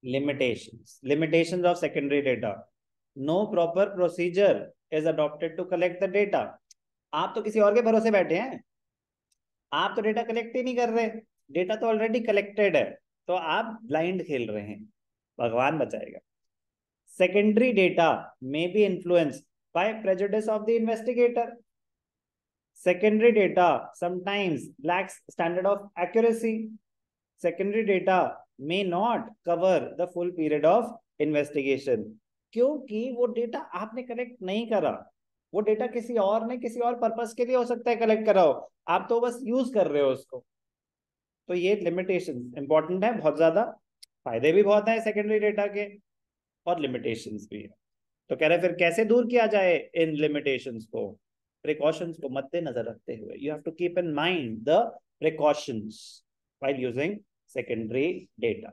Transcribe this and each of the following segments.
limitations of secondary data. No proper procedure is adopted to collect the data. आप तो किसी और के भरोसे बैठे हैं, आप तो डेटा कलेक्ट ही नहीं कर रहे, डेटा तो ऑलरेडी कलेक्टेड है, तो आप ब्लाइंड खेल रहे हैं, भगवान बचाएगा. Secondary data may be influenced by prejudice of the investigator. Secondary data sometimes lacks standard of accuracy. Secondary data may not cover the full period of investigation. क्योंकि वो डेटा आपने कलेक्ट नहीं करा, वो डेटा किसी और ने किसी और पर्पस के लिए हो सकता है कलेक्ट करा हो, आप तो बस यूज कर रहे हो उसको. तो ये लिमिटेशन इंपॉर्टेंट है बहुत ज्यादा. फायदे भी बहुत है सेकेंडरी डेटा के और लिमिटेशंस भी है. तो कह रहे फिर कैसे दूर किया जाए इन लिमिटेशंस को, प्रिकॉशंस को मद्देनजर रखते हुए. You have to keep in mind the precautions while using secondary data.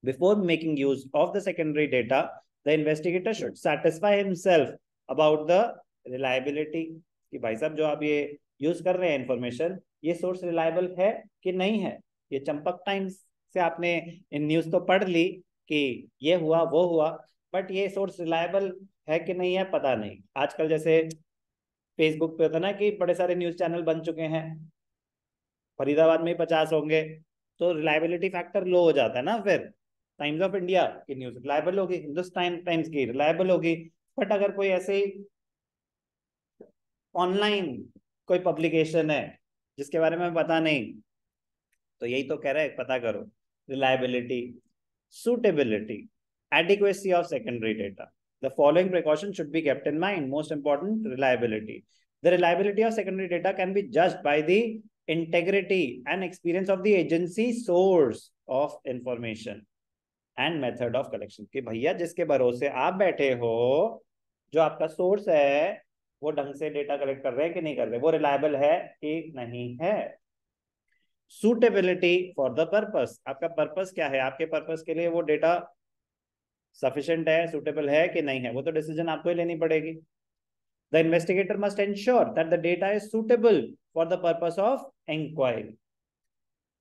Before making use of the secondary data, the investigator should satisfy himself about the reliability. कि भाई साहब जो आप ये यूज कर रहे हैं इंफॉर्मेशन, ये सोर्स रिलायबल है कि नहीं है. ये चंपक टाइम्स से आपने इन न्यूज तो पढ़ ली कि ये हुआ वो हुआ, बट ये सोर्स रिलायबल है कि नहीं है पता नहीं. आजकल जैसे फेसबुक पे होता ना कि बड़े सारे न्यूज चैनल बन चुके हैं, फरीदाबाद में 50 होंगे, तो रिलायबिलिटी फैक्टर लो हो जाता है ना. फिर टाइम्स ऑफ इंडिया की न्यूज रिलायबल होगी, हिंदुस्तान टाइम्स की रिलायबल होगी, बट अगर कोई ऐसे ही ऑनलाइन कोई पब्लिकेशन है जिसके बारे में पता नहीं, तो यही तो कह रहे हैं पता करो. Reliability, suitability, adequacy of secondary data. The following precautions should be kept in mind. Most important, reliability. The reliability of secondary data can be judged by the integrity and experience of the agency source of information and method of collection. कि भैया जिसके भरोसे आप बैठे हो, जो आपका source है, वो ढंग से डेटा कलेक्ट कर रहे हैं कि नहीं कर रहे, वो रिलायबल है कि नहीं है. Suitability for the purpose. आपका पर्पस क्या है, आपके पर्पस के लिए वो डेटा सफिशिएंट है, सुटेबल है कि नहीं है, वो तो डिसीजन आपको ही लेनी पड़ेगी. The investigator must ensure that the data is suitable for the purpose of inquiry.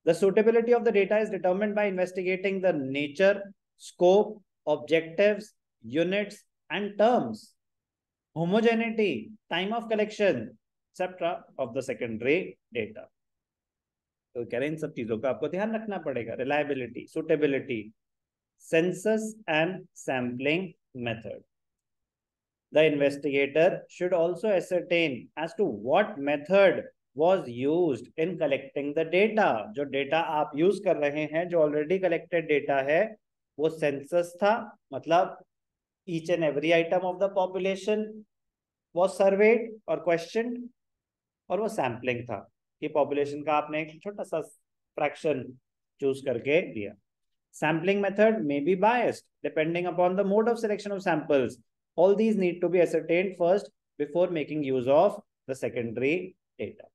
The suitability of the data is determined by investigating the nature, scope, objectives, units and terms, homogeneity, time of collection etcetera of the secondary data. तो कह रहे हैं इन सब चीजों का आपको ध्यान रखना पड़ेगा. Reliability, suitability, census and sampling method. The investigator should also ascertain as to what method was used in collecting the data. जो डेटा आप यूज कर रहे हैं, जो ऑलरेडी कलेक्टेड डेटा है, वो सेंसस था, मतलब each and every item of the population was surveyed और questioned, और वो सैम्पलिंग था कि पॉपुलेशन का आपने एक छोटा सा फ्रैक्शन चूज करके दिया. Sampling method may be biased depending upon the mode of selection of samples. All these need to be ascertained first before making use of the secondary data.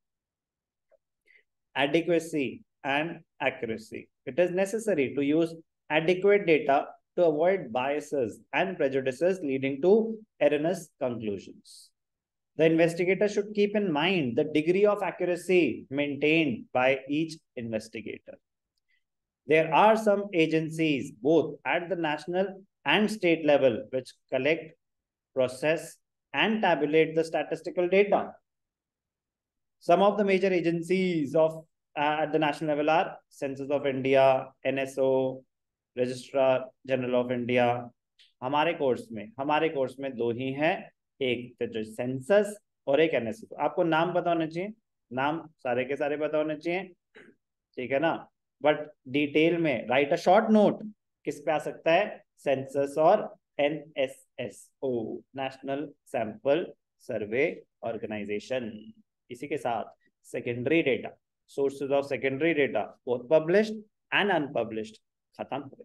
Adequacy and accuracy. It is necessary to use adequate data to avoid biases and prejudices leading to erroneous conclusions. The investigator should keep in mind the degree of accuracy maintained by each investigator. There are some agencies, both at the national and state level, which collect, process, and tabulate the statistical data. Some of the major agencies of at the national level are Census of India, NSO, Registrar General of India. हमारे course में दो ही हैं, एक जो census और एक NSO. आपको नाम पता होने चाहिए, नाम सारे के सारे पता होने चाहिए, ठीक है ना. बट डिटेल में राइट अ शॉर्ट नोट किस पे आ सकता है, सेंसस और NSSO, national sample survey organisation. इसी के साथ secondary data, sources of secondary data, both published and unpublished, खत्म हो गए.